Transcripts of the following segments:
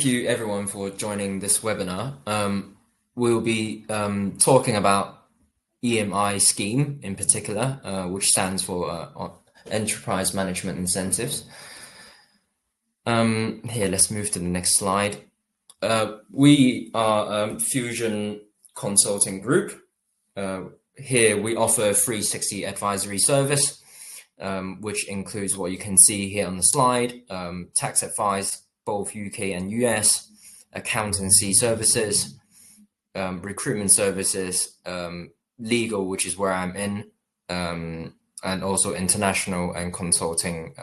you everyone for joining this webinar. We'll be talking about EMI scheme in particular, which stands for Enterprise Management Incentives. Here, let's move to the next slide. We are Fusion Consulting Group. Here we offer a 360 advisory service, which includes what you can see here on the slide, tax advice, both UK and US, accountancy services, recruitment services, legal, which is where I'm in, and also international and consulting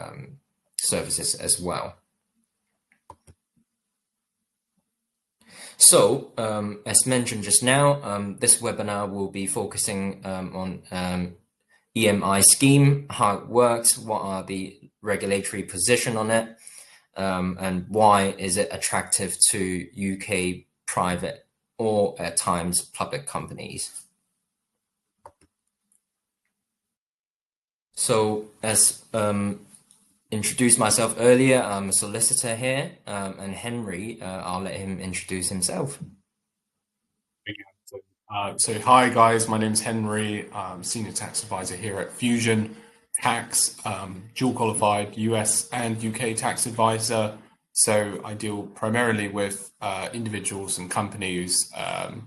services as well. So, as mentioned just now, this webinar will be focusing on EMI scheme, how it works, what are the regulatory position on it, and why is it attractive to UK private or at times public companies. So as introduced myself earlier, I'm a solicitor here, and Henry, I'll let him introduce himself. So hi guys, my name's Henry. I'm Senior Tax Advisor here at Fusion Tax, dual qualified US and UK tax advisor. So I deal primarily with individuals and companies,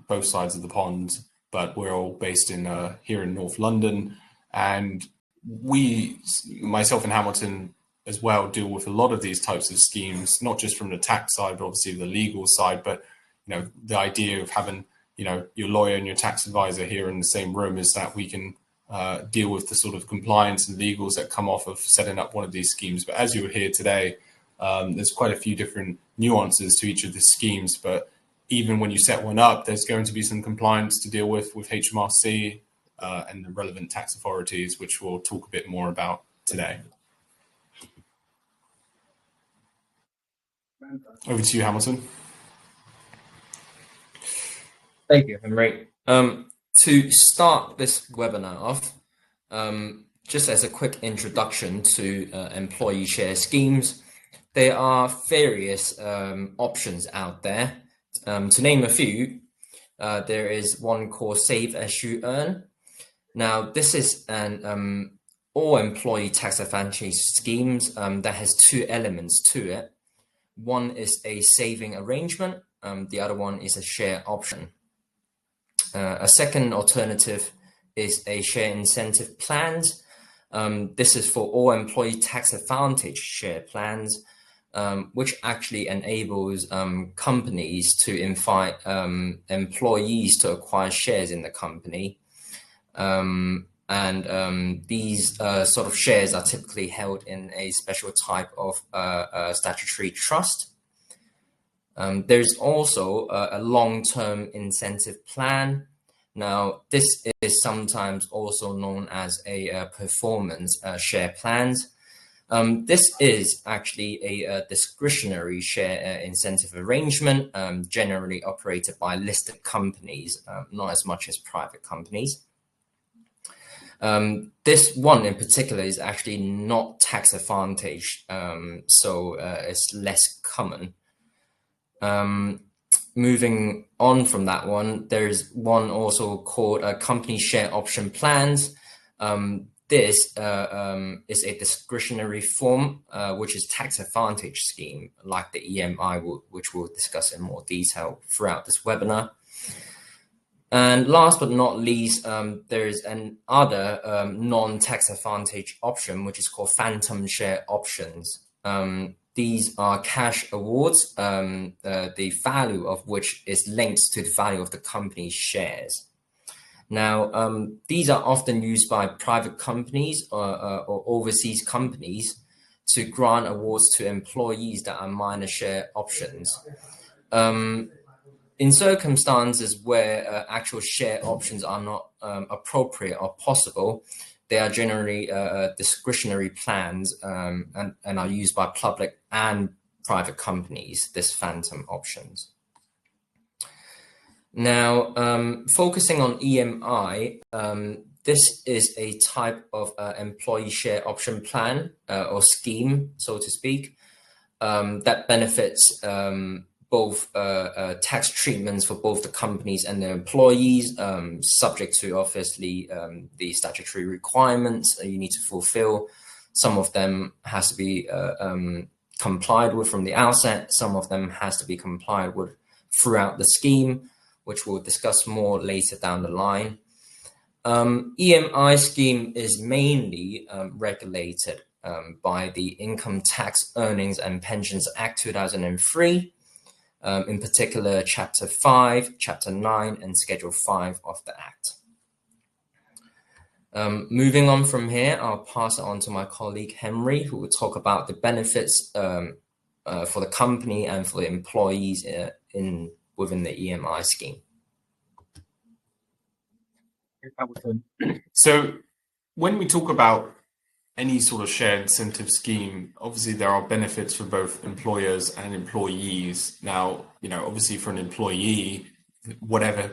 both sides of the pond, but we're all based in here in North London. And we, myself and Hamilton as well, deal with a lot of these types of schemes, not just from the tax side, but obviously the legal side. But the idea of having your lawyer and your tax advisor here in the same room is that we can deal with the sort of compliance and legals that come off of setting up one of these schemes. But as you were here today, there's quite a few different nuances to each of the schemes. But even when you set one up, there's going to be some compliance to deal with HMRC and the relevant tax authorities, which we'll talk a bit more about today. Over to you, Hamilton. Thank you, Henry. To start this webinar off, just as a quick introduction to employee share schemes, there are various options out there. To name a few, there is one called Save As You Earn. Now, this is an all employee tax advantage schemes that has two elements to it. One is a saving arrangement, the other one is a share option. A second alternative is a share incentive plans. This is for all employee tax advantage share plans, which actually enables companies to invite employees to acquire shares in the company. These sort of shares are typically held in a special type of statutory trust. There's also a long-term incentive plan. Now, this is sometimes also known as a performance share plans. This is actually a discretionary share incentive arrangement, generally operated by listed companies, not as much as private companies. This one in particular is actually not tax advantage, so it's less common. Moving on from that one, there's one also called company share option plans. This is a discretionary form, which is tax advantage scheme, like the EMI, which we'll discuss in more detail throughout this webinar. And last but not least, there's another non-tax advantage option, which is called phantom share options. These are cash awards, the value of which is linked to the value of the company's shares. Now, these are often used by private companies or overseas companies to grant awards to employees that are minor share options. In circumstances where actual share options are not appropriate or possible, they are generally discretionary plans and are used by public and private companies, this phantom options. Now, focusing on EMI, this is a type of employee share option plan or scheme, so to speak, that benefits both tax treatments for both the companies and their employees, subject to obviously the statutory requirements you need to fulfill. Some of them has to be complied with from the outset. Some of them has to be complied with throughout the scheme, which we'll discuss more later down the line. EMI scheme is mainly regulated by the Income Tax Earnings and Pensions Act 2003, in particular Chapter 5, Chapter 9, and Schedule 5 of the Act. Moving on from here, I'll pass it on to my colleague Henry, who will talk about the benefits for the company and for the employees within the EMI scheme. So when we talk about any sort of share incentive scheme, obviously there are benefits for both employers and employees. Now, obviously for an employee, whatever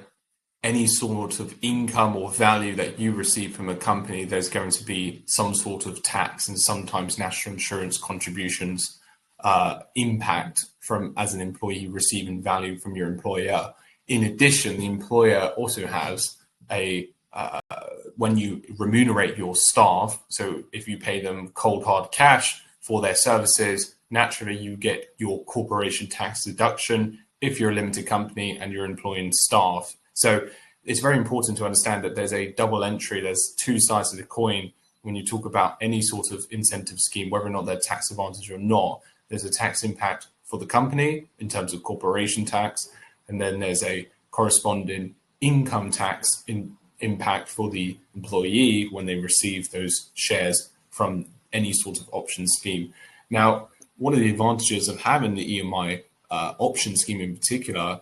any sort of income or value that you receive from a company, there's going to be some sort of tax and sometimes national insurance contributions impact from as an employee receiving value from your employer. In addition, the employer also has when you remunerate your staff, so if you pay them cold hard cash for their services, naturally you get your corporation tax deduction if you're a limited company and you're employing staff. So it's very important to understand that there's a double entry, there's two sides of the coin when you talk about any sort of incentive scheme, whether or not they're tax advantage or not. There's a tax impact for the company in terms of corporation tax, and then there's a corresponding income tax impact for the employee when they receive those shares from any sort of option scheme. Now, one of the advantages of having the EMI option scheme in particular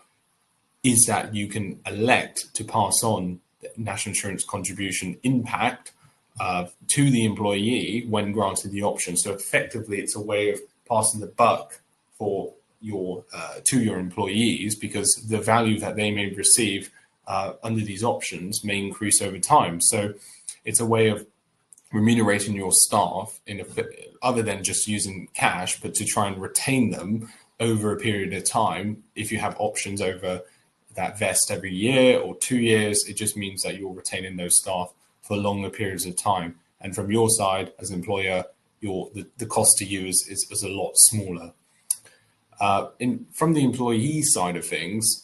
is that you can elect to pass on the national insurance contribution impact to the employee when granted the option. So effectively, it's a way of passing the buck for to your employees, because the value that they may receive under these options may increase over time. So it's a way of remunerating your staff other than just using cash, but to try and retain them over a period of time. If you have options over that vest every year or 2 years, it just means that you're retaining those staff for longer periods of time. And from your side as an employer, the cost to you is a lot smaller. From the employee side of things,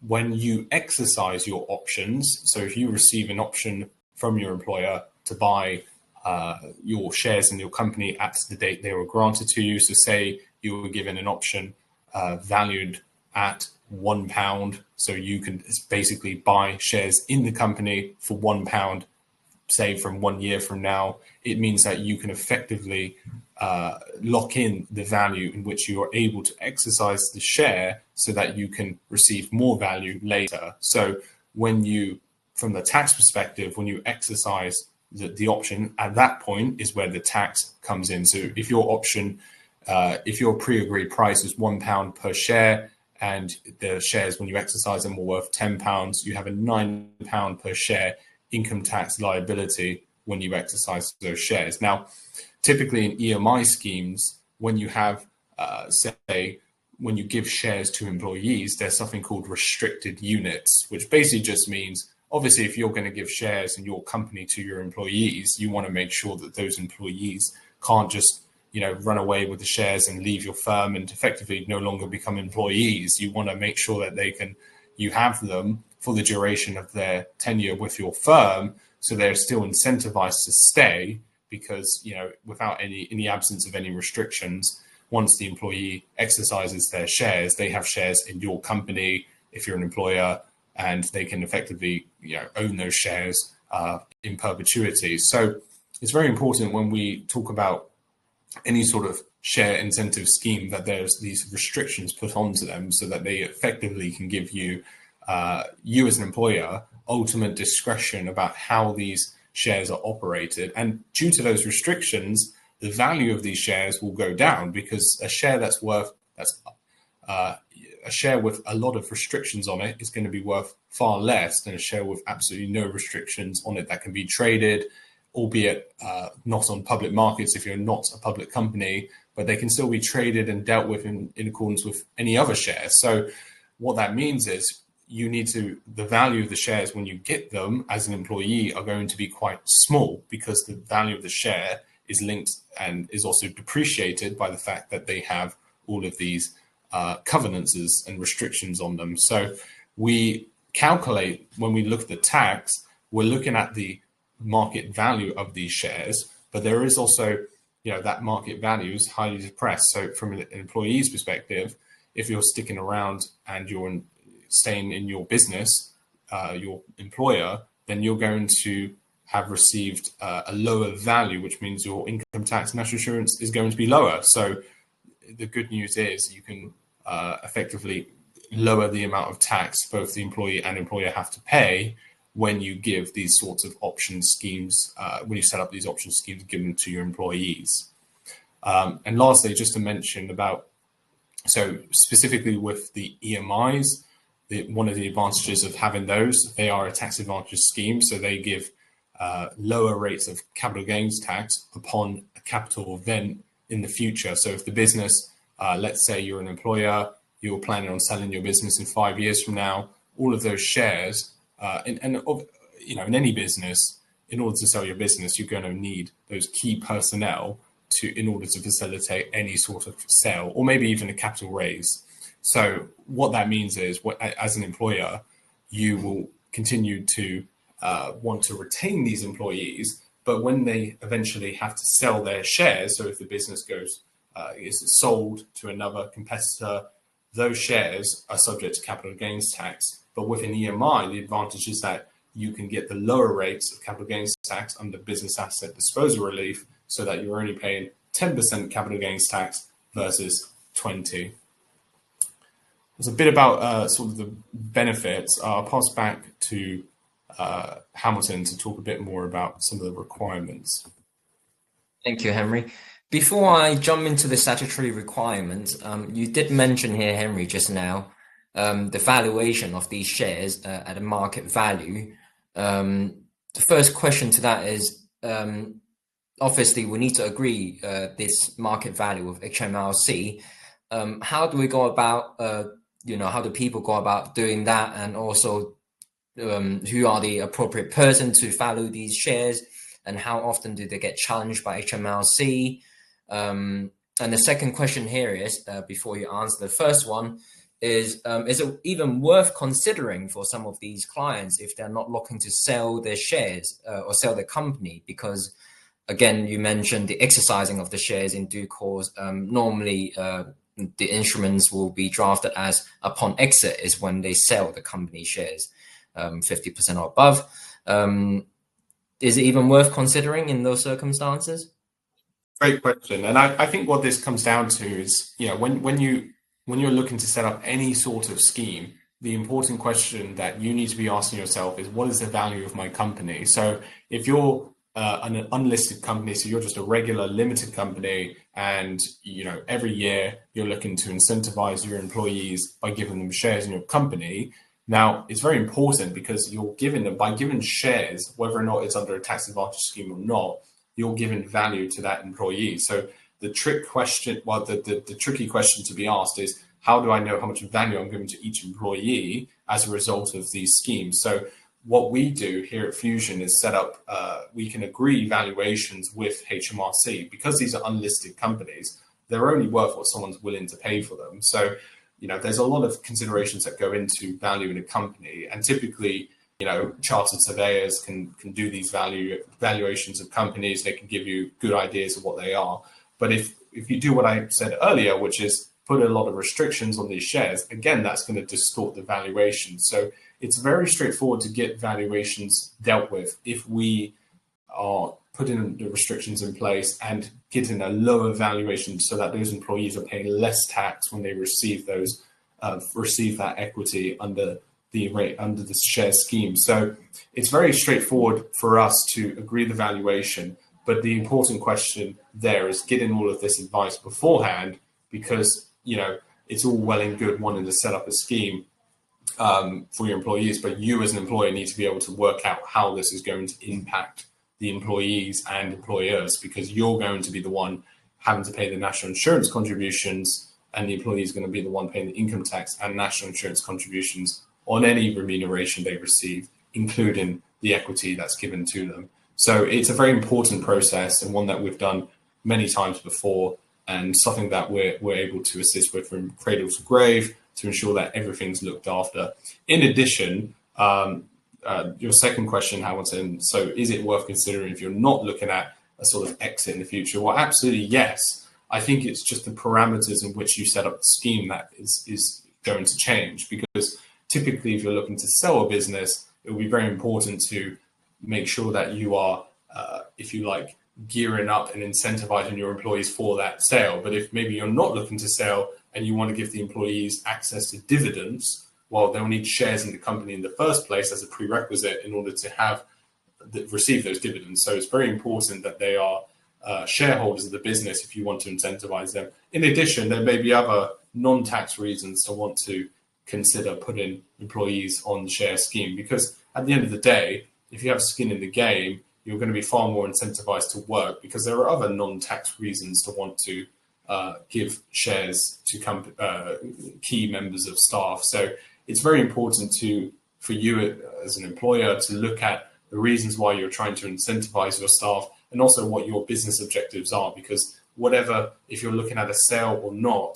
when you exercise your options, so if you receive an option from your employer to buy your shares in your company at the date they were granted to you, so say you were given an option valued at £1, so you can basically buy shares in the company for £1, say from 1 year from now, it means that you can effectively lock in the value in which you are able to exercise the share so that you can receive more value later. So from the tax perspective, when you exercise the option, at that point is where the tax comes in. So if your option, if your pre-agreed price is £1 per share, and the shares, when you exercise them, were worth £10, you have a £9 per share income tax liability when you exercise those shares. Now, typically in EMI schemes, when you have, when you give shares to employees, there's something called restricted units, which basically just means, obviously, if you're going to give shares in your company to your employees, you want to make sure that those employees can't just run away with the shares and leave your firm and effectively no longer become employees. You want to make sure that you have them for the duration of their tenure with your firm, so they're still incentivized to stay, because without in the absence of any restrictions, once the employee exercises their shares, they have shares in your company if you're an employer, and they can effectively own those shares in perpetuity. So it's very important when we talk about any sort of share incentive scheme that there's these restrictions put onto them, so that they effectively can give you as an employer ultimate discretion about how these shares are operated. And due to those restrictions, the value of these shares will go down, because a share a share with a lot of restrictions on it is going to be worth far less than a share with absolutely no restrictions on it that can be traded albeit not on public markets if you're not a public company, but they can still be traded and dealt with in accordance with any other shares. So what that means is the value of the shares when you get them as an employee are going to be quite small, because the value of the share is linked and is also depreciated by the fact that they have all of these covenants and restrictions on them. So we calculate, when we look at the tax, we're looking at the market value of these shares, but there is also, that market value is highly depressed. So from an employee's perspective, if you're sticking around and you're staying in your business, your employer, then you're going to have received a lower value, which means your income tax and national insurance is going to be lower. So the good news is you can effectively lower the amount of tax both the employee and employer have to pay when you give these sorts of option schemes, when you set up these option schemes given to your employees. And lastly, just to mention about, so specifically with the EMIs, one of the advantages of having those, they are a tax advantage scheme. So they give lower rates of capital gains tax upon a capital event in the future. So if the business, let's say you're an employer, you're planning on selling your business in 5 years from now, all of those shares, in any business, in order to sell your business, you're going to need those key personnel in order to facilitate any sort of sale, or maybe even a capital raise. So what that means is, as an employer, you will continue to want to retain these employees, but when they eventually have to sell their shares, so if the business is sold to another competitor, those shares are subject to capital gains tax. But with an EMI, the advantage is that you can get the lower rates of capital gains tax under business asset disposal relief, so that you're only paying 10% capital gains tax versus 20%. There's a bit about sort of the benefits. I'll pass back to Hamilton to talk a bit more about some of the requirements. Thank you, Henry. Before I jump into the statutory requirements, you did mention here, Henry, just now, the valuation of these shares at a market value. The first question to that is, obviously, we need to agree this market value of HMRC. How do we go about, how do people go about doing that? And also, who are the appropriate person to value these shares? And how often do they get challenged by HMRC? And the second question here is, before you answer the first one, is it even worth considering for some of these clients if they're not looking to sell their shares or sell their company? Because, again, you mentioned the exercising of the shares in due course. Normally, the instruments will be drafted as upon exit is when they sell the company shares, 50% or above. Is it even worth considering in those circumstances? Great question. And I think what this comes down to is, when you're looking to set up any sort of scheme, the important question that you need to be asking yourself is, what is the value of my company? So if you're an unlisted company, so you're just a regular limited company, and every year you're looking to incentivize your employees by giving them shares in your company. Now, it's very important, because by giving shares, whether or not it's under a tax advantage scheme or not, you're giving value to that employee. So the tricky question to be asked is, how do I know how much value I'm giving to each employee as a result of these schemes? So what we do here at Fusion is set up, we can agree valuations with HMRC. Because these are unlisted companies, they're only worth what someone's willing to pay for them. So, there's a lot of considerations that go into valuing a company, and typically, chartered surveyors can do these valuations of companies. They can give you good ideas of what they are. But if you do what I said earlier, which is put a lot of restrictions on these shares, again, that's going to distort the valuation. So it's very straightforward to get valuations dealt with if we are putting the restrictions in place and getting a lower valuation, so that those employees are paying less tax when they receive that equity under the share scheme. So it's very straightforward for us to agree the valuation, but the important question there is getting all of this advice beforehand, because it's all well and good wanting to set up a scheme for your employees, but you as an employer need to be able to work out how this is going to impact the employees and employers, because you're going to be the one having to pay the national insurance contributions, and the employee is going to be the one paying the income tax and national insurance contributions on any remuneration they receive, including the equity that's given to them. So it's a very important process, and one that we've done many times before, and something that we're able to assist with from cradle to grave to ensure that everything's looked after. In addition, your second question, Hamilton, so is it worth considering if you're not looking at a sort of exit in the future? Well, absolutely yes. I think it's just the parameters in which you set up the scheme that is going to change, because typically if you're looking to sell a business, it will be very important to make sure that you are, if you like, gearing up and incentivizing your employees for that sale. But if maybe you're not looking to sell and you want to give the employees access to dividends, well, they'll need shares in the company in the first place as a prerequisite in order to receive those dividends. So it's very important that they are shareholders of the business if you want to incentivize them. In addition, there may be other non-tax reasons to want to consider putting employees on the share scheme, because at the end of the day, if you have skin in the game, you're going to be far more incentivized to work, because there are other non-tax reasons to want to give shares to key members of staff. So it's very important for you as an employer to look at the reasons why you're trying to incentivize your staff, and also what your business objectives are, because if you're looking at a sale or not,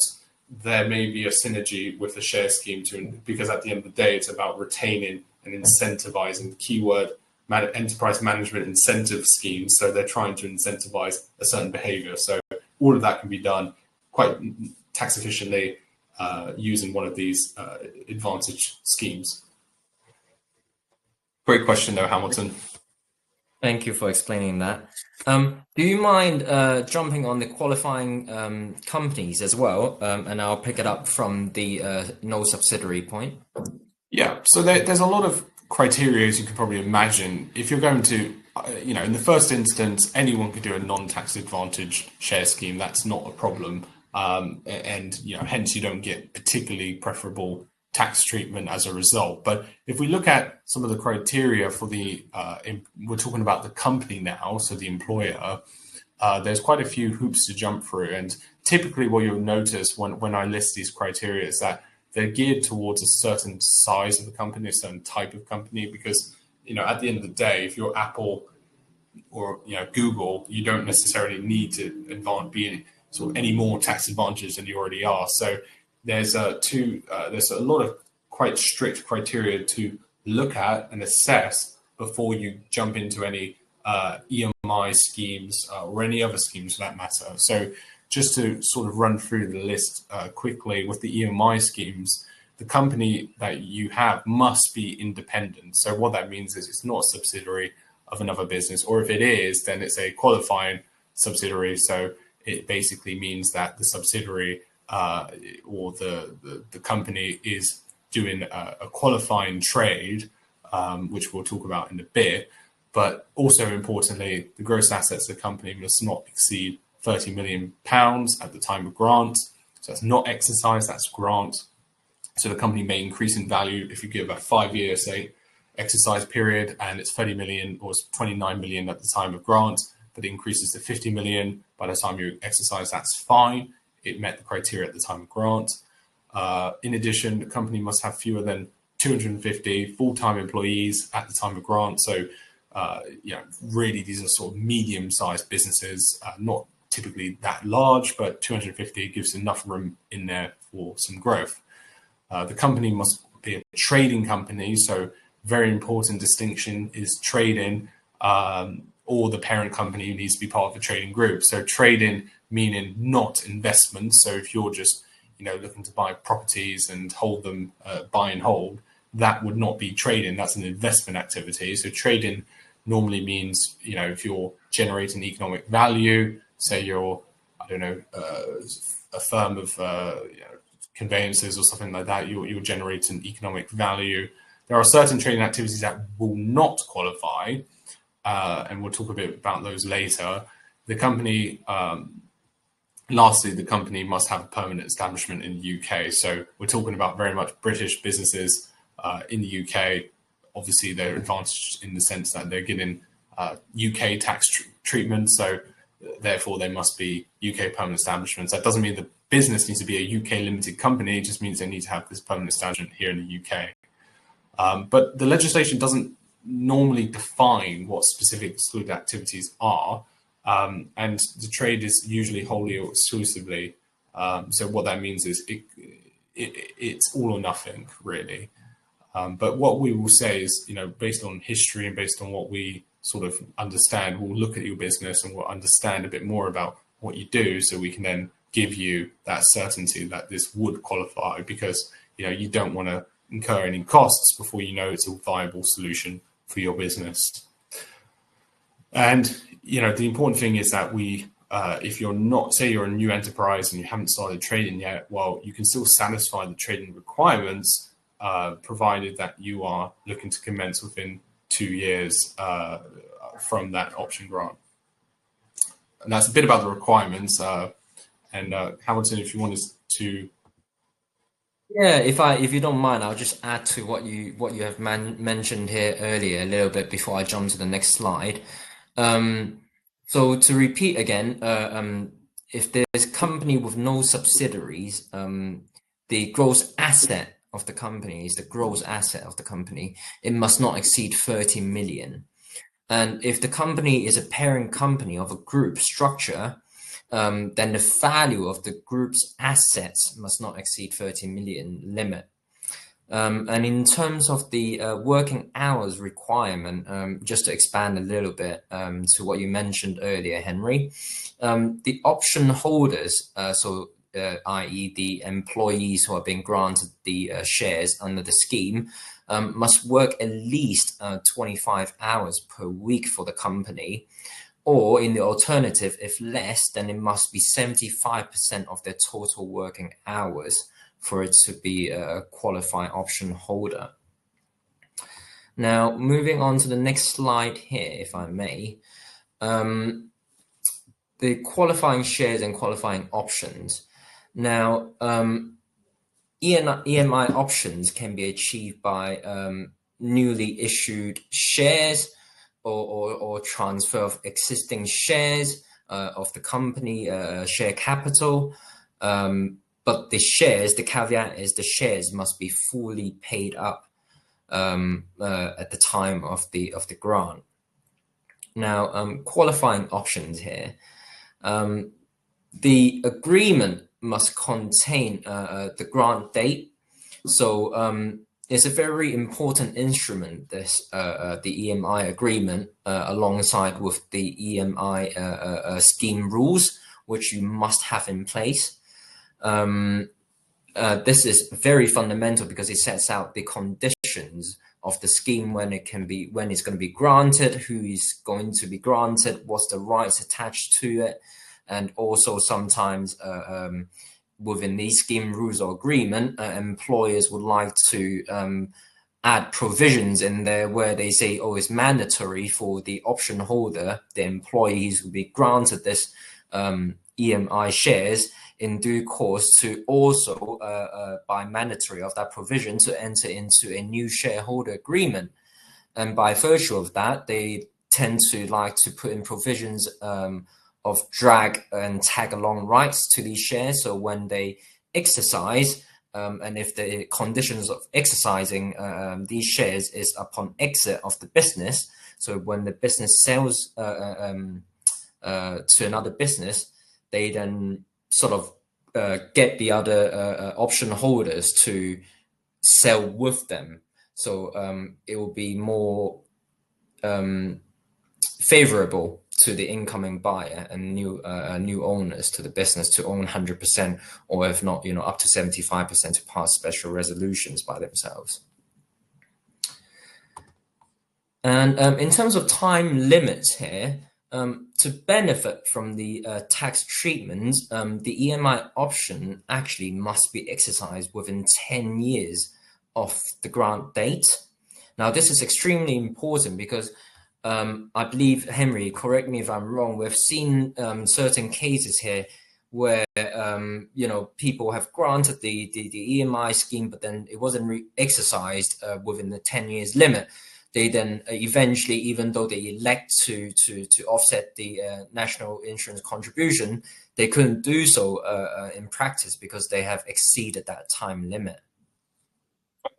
there may be a synergy with the share scheme because at the end of the day, it's about retaining and incentivizing. The keyword enterprise management incentive schemes. So they're trying to incentivize a certain behavior. So all of that can be done quite tax efficiently using one of these advantage schemes. Great question though, Hamilton. Thank you for explaining that. Do you mind jumping on the qualifying companies as well? And I'll pick it up from the no subsidiary point. Yeah, so there's a lot of criteria, as you can probably imagine. If you're going to, in the first instance, anyone could do a non-tax advantage share scheme. That's not a problem. And hence you don't get particularly preferable tax treatment as a result. But if we look at some of the criteria for we're talking about the company now, so the employer, there's quite a few hoops to jump through. And typically what you'll notice when I list these criteria is that they're geared towards a certain size of the company, a certain type of company, because, at the end of the day, if you're Apple or, Google, you don't necessarily need to be sort of any more tax advantages than you already are. So there's a lot of quite strict criteria to look at and assess before you jump into any EMI schemes or any other schemes for that matter. So just to sort of run through the list quickly, with the EMI schemes, the company that you have must be independent. So what that means is it's not a subsidiary of another business, or if it is, then it's a qualifying subsidiary. So it basically means that the subsidiary or the company is doing a qualifying trade, which we'll talk about in a bit. But also importantly, the gross assets of the company must not exceed £30 million at the time of grant. So that's not exercise, that's grant. So the company may increase in value if you give a 5-year, say, exercise period, and it's 30 million or it's 29 million at the time of grant, but it increases to 50 million by the time you exercise. That's fine. It met the criteria at the time of grant. In addition, the company must have fewer than 250 full-time employees at the time of grant. So, really, these are sort of medium-sized businesses, not typically that large, but 250 gives enough room in there for some growth. The company must be a trading company. So very important distinction is trading, or the parent company needs to be part of a trading group. So trading meaning not investment. So if you're just, looking to buy properties and hold them, buy and hold, that would not be trading. That's an investment activity. So trading normally means, if you're generating economic value, say you're, a firm of conveyances or something like that, you're generating economic value. There are certain trading activities that will not qualify, and we'll talk a bit about those later. The company, lastly, the company must have a permanent establishment in the UK. So we're talking about very much British businesses in the UK. Obviously, they're advantaged in the sense that they're getting UK tax treatment, so therefore they must be UK permanent establishments. That doesn't mean the business needs to be a UK limited company, it just means they need to have this permanent establishment here in the UK. But the legislation doesn't normally define what specific excluded activities are, and the trade is usually wholly or exclusively. So what that means is it's all or nothing, really. But what we will say is, based on history and based on what we sort of understand, we'll look at your business and we'll understand a bit more about what you do, so we can then give you that certainty that this would qualify, because you don't want to incur any costs before you know it's a viable solution for your business. And the important thing is that if you're not, say you're a new enterprise and you haven't started trading yet, well, you can still satisfy the trading requirements, provided that you are looking to commence within 2 years from that option grant. And that's a bit about the requirements. And Hamilton, if you wanted to. Yeah, if you don't mind, I'll just add to what you have mentioned here earlier a little bit before I jump to the next slide. So to repeat again, if there's a company with no subsidiaries, the gross asset of the company is the gross asset of the company. It must not exceed 30 million. And if the company is a parent company of a group structure, then the value of the group's assets must not exceed 30 million limit. And in terms of the working hours requirement, just to expand a little bit to what you mentioned earlier, Henry, the option holders, i.e. the employees who are being granted the shares under the scheme, must work at least 25 hours per week for the company. Or in the alternative, if less, then it must be 75% of their total working hours for it to be a qualified option holder. Now, moving on to the next slide here, if I may. The qualifying shares and qualifying options. Now, EMI options can be achieved by newly issued shares, or transfer of existing shares of the company share capital. But the shares, the caveat is the shares must be fully paid up at the time of the grant. Now, qualifying options here. The agreement must contain the grant date. So it's a very important instrument, this the EMI agreement, alongside with the EMI scheme rules, which you must have in place. This is very fundamental because it sets out the conditions of the scheme, when it's going to be granted, who is going to be granted, what's the rights attached to it, and also sometimes within these scheme rules or agreement, employers would like to add provisions in there where they say, oh, it's mandatory for the option holder, the employees will be granted this EMI shares in due course to also, by mandatory of that provision, to enter into a new shareholder agreement. And by virtue of that, they tend to like to put in provisions of drag and tag along rights to these shares. So when they exercise, and if the conditions of exercising these shares is upon exit of the business, so when the business sells to another business, they then sort of get the other option holders to sell with them. So it will be more favorable to the incoming buyer and new owners to the business to own 100%, or if not, up to 75% to pass special resolutions by themselves. And in terms of time limits here, to benefit from the tax treatment, the EMI option actually must be exercised within 10 years of the grant date. Now, this is extremely important because I believe, Henry, correct me if I'm wrong, we've seen certain cases here where people have granted the EMI scheme, but then it wasn't exercised within the 10 years limit. they then eventually, even though they elect to offset the national insurance contribution, they couldn't do so in practice because they have exceeded that time limit.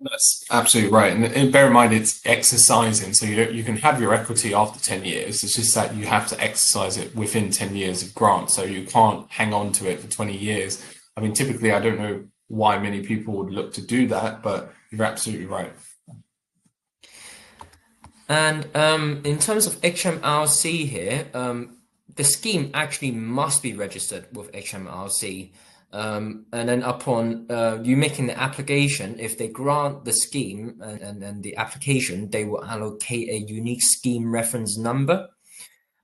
That's absolutely right. And bear in mind, it's exercising. So you can have your equity after 10 years. It's just that you have to exercise it within 10 years of grant. So you can't hang on to it for 20 years. I mean, typically, I don't know why many people would look to do that, but you're absolutely right. And in terms of HMRC here, the scheme actually must be registered with HMRC. And then upon you making the application, if they grant the scheme and the application, they will allocate a unique scheme reference number.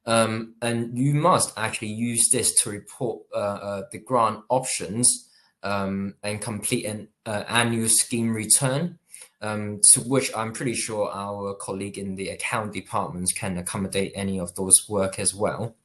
And you must actually use this to report the grant options and complete an annual scheme return. To which I'm pretty sure our colleague in the account departments can accommodate any of those work as well.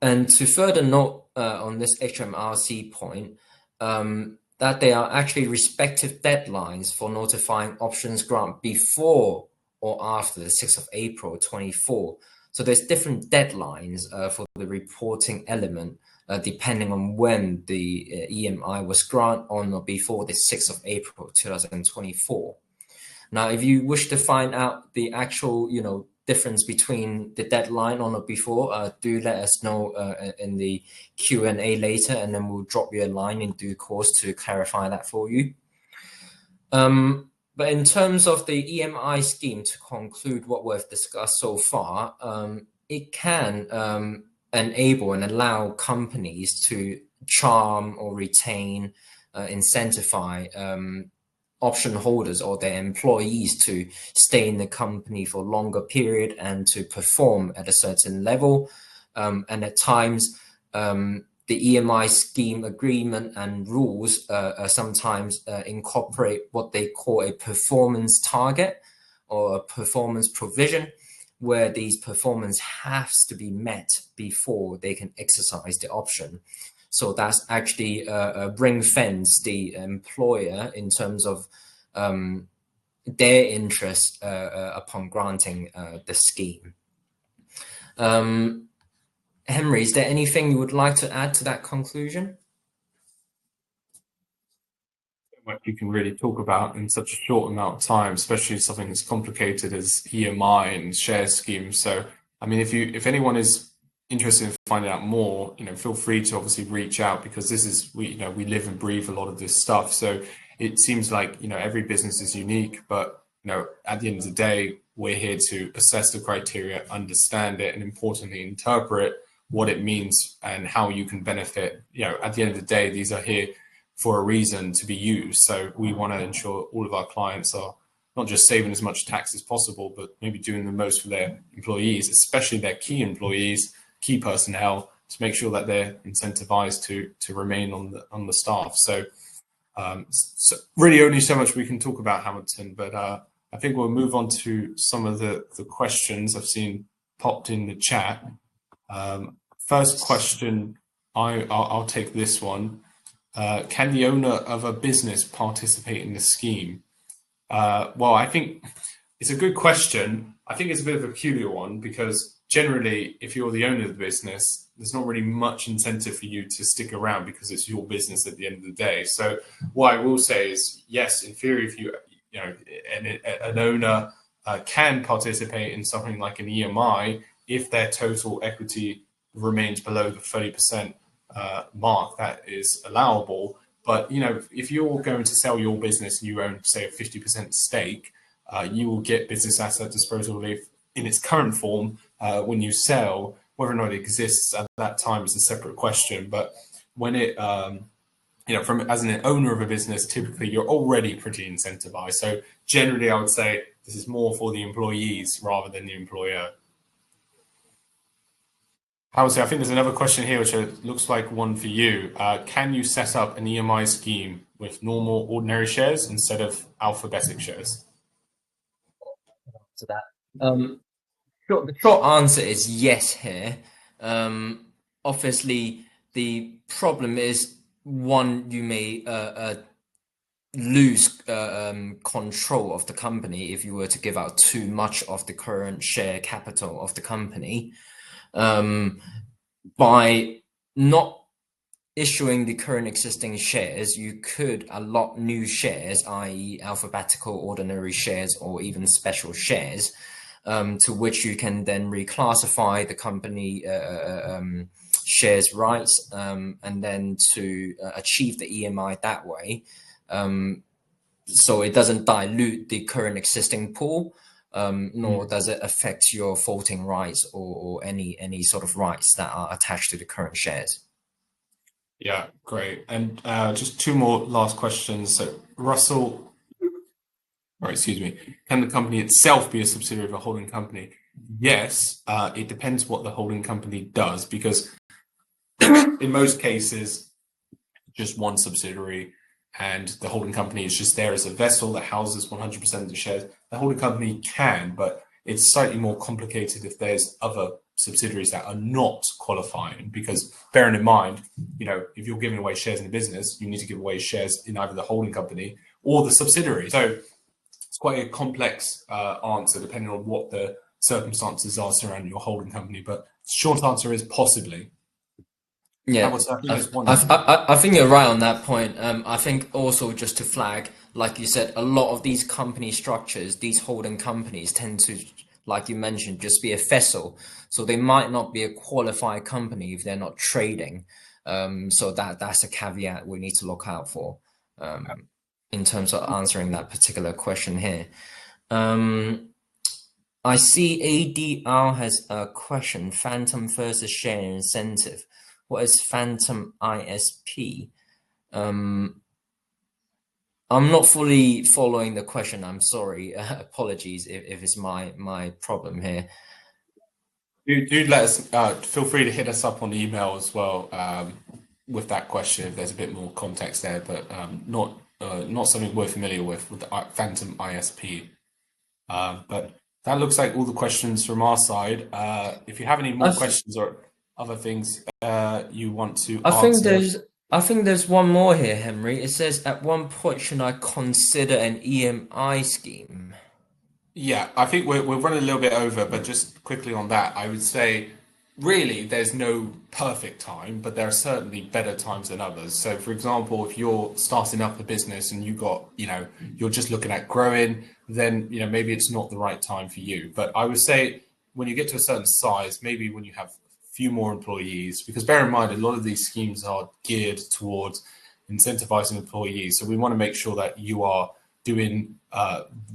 And to further note on this HMRC point, that there are actually respective deadlines for notifying options grant before or after the 6th of April 24. So there's different deadlines for the reporting element depending on when the EMI was granted on or before the 6th of April 2024. Now, if you wish to find out the actual, difference between the deadline on or before, do let us know in the Q&A later, and then we'll drop you a line in due course to clarify that for you. But in terms of the EMI scheme, to conclude what we've discussed so far, it can enable and allow companies to charm or retain, incentivize option holders or their employees to stay in the company for a longer period and to perform at a certain level. And at times, the EMI scheme agreement and rules sometimes incorporate what they call a performance target or a performance provision, where these performance has to be met before they can exercise the option. So that's actually ring fence the employer in terms of their interest upon granting the scheme. Henry, is there anything you would like to add to that conclusion? What you can really talk about in such a short amount of time, especially something as complicated as EMI and share schemes. So, I mean, if anyone is interested in finding out more, feel free to obviously reach out, because this is we live and breathe a lot of this stuff. So it seems like every business is unique, but at the end of the day, we're here to assess the criteria, understand it, and importantly interpret what it means and how you can benefit. At the end of the day, these are here for a reason to be used. So we want to ensure all of our clients are not just saving as much tax as possible, but maybe doing the most for their employees, especially their key employees, key personnel, to make sure that they're incentivized to remain on the staff. So really only so much we can talk about, Hamilton, but I think we'll move on to some of the questions I've seen popped in the chat. First question, I'll take this one. Can the owner of a business participate in the scheme? Well, I think it's a good question. I think it's a bit of a peculiar one, because generally, if you're the owner of the business, there's not really much incentive for you to stick around, because it's your business at the end of the day. So what I will say is, yes, in theory, if an owner can participate in something like an EMI, if their total equity remains below the 30% mark, that is allowable. But if you're going to sell your business and you own, say, a 50% stake, you will get business asset disposal relief in its current form when you sell. Whether or not it exists at that time is a separate question. But when it, as an owner of a business, typically you're already pretty incentivized. So generally, I would say this is more for the employees rather than the employer. I would say, I think there's another question here, which looks like one for you. Can you set up an EMI scheme with normal ordinary shares instead of alphabetic shares? To that. The short answer is yes here. Obviously, the problem is, one, you may lose control of the company if you were to give out too much of the current share capital of the company. By not issuing the current existing shares, you could allot new shares, i.e. alphabetical ordinary shares or even special shares, to which you can then reclassify the company shares rights, and then to achieve the EMI that way. So it doesn't dilute the current existing pool, nor does it affect your voting rights or any sort of rights that are attached to the current shares. Yeah, great. And just two more last questions. So, Russell, or excuse me, can the company itself be a subsidiary of a holding company? Yes, it depends what the holding company does, because in most cases, just one subsidiary and the holding company is just there as a vessel that houses 100% of the shares. The holding company can, but it's slightly more complicated if there's other subsidiaries that are not qualifying, because bearing in mind, if you're giving away shares in a business, you need to give away shares in either the holding company or the subsidiary. So it's quite a complex answer depending on what the circumstances are surrounding your holding company. But short answer is possibly. Yeah, I think you're right on that point. I think also just to flag, like you said, a lot of these company structures, these holding companies tend to, like you mentioned, just be a vessel. So they might not be a qualified company if they're not trading. So that's a caveat we need to look out for in terms of answering that particular question here. I see ADR has a question, phantom versus share incentive. What is phantom ISP? I'm not fully following the question. I'm sorry. Apologies if it's my problem here. Do let us, feel free to hit us up on email as well with that question if there's a bit more context there, but not something we're familiar with the phantom ISP. But that looks like all the questions from our side. If you have any more questions or other things you want to answer. I think there's one more here, Henry. It says, at one point, should I consider an EMI scheme? Yeah, I think we're running a little bit over, but just quickly on that, I would say really there's no perfect time, but there are certainly better times than others. So for example, if you're starting up a business and you're just looking at growing, then maybe it's not the right time for you. But I would say when you get to a certain size, maybe when you have a few more employees, because bear in mind a lot of these schemes are geared towards incentivizing employees. So we want to make sure that you are doing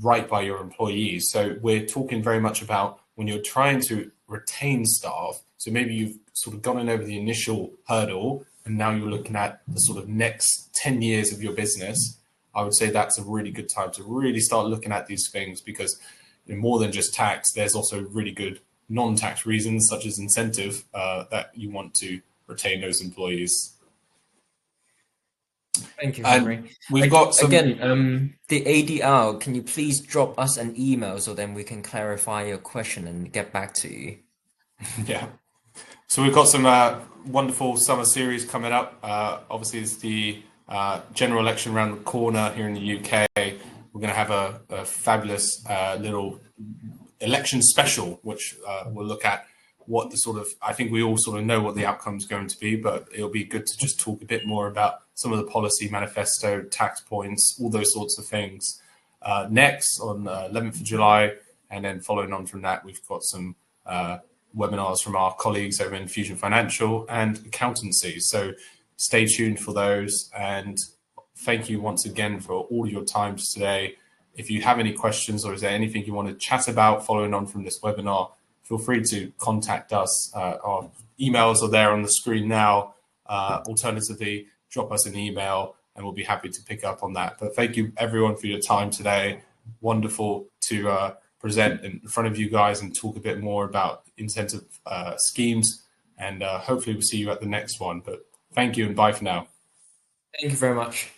right by your employees. So we're talking very much about when you're trying to retain staff. So maybe you've sort of gotten over the initial hurdle and now you're looking at the sort of next 10 years of your business. I would say that's a really good time to really start looking at these things, because more than just tax, there's also really good non-tax reasons such as incentive that you want to retain those employees. Thank you, Henry. We've got some... Again, the ADR, can you please drop us an email so then we can clarify your question and get back to you? Yeah. So we've got some wonderful summer series coming up. Obviously, it's the general election around the corner here in the UK. We're going to have a fabulous little election special, which we'll look at what the sort of, I think we all sort of know what the outcome is going to be, but it'll be good to just talk a bit more about some of the policy manifesto, tax points, all those sorts of things. Next on 11th of July, and then following on from that, we've got some webinars from our colleagues over in Fusion Financial and Accountancy. So stay tuned for those. And thank you once again for all your time today. If you have any questions or is there anything you want to chat about following on from this webinar, feel free to contact us. Our emails are there on the screen now. Alternatively, drop us an email and we'll be happy to pick up on that. But thank you everyone for your time today. Wonderful to present in front of you guys and talk a bit more about incentive schemes. And hopefully we'll see you at the next one. But thank you and bye for now. Thank you very much.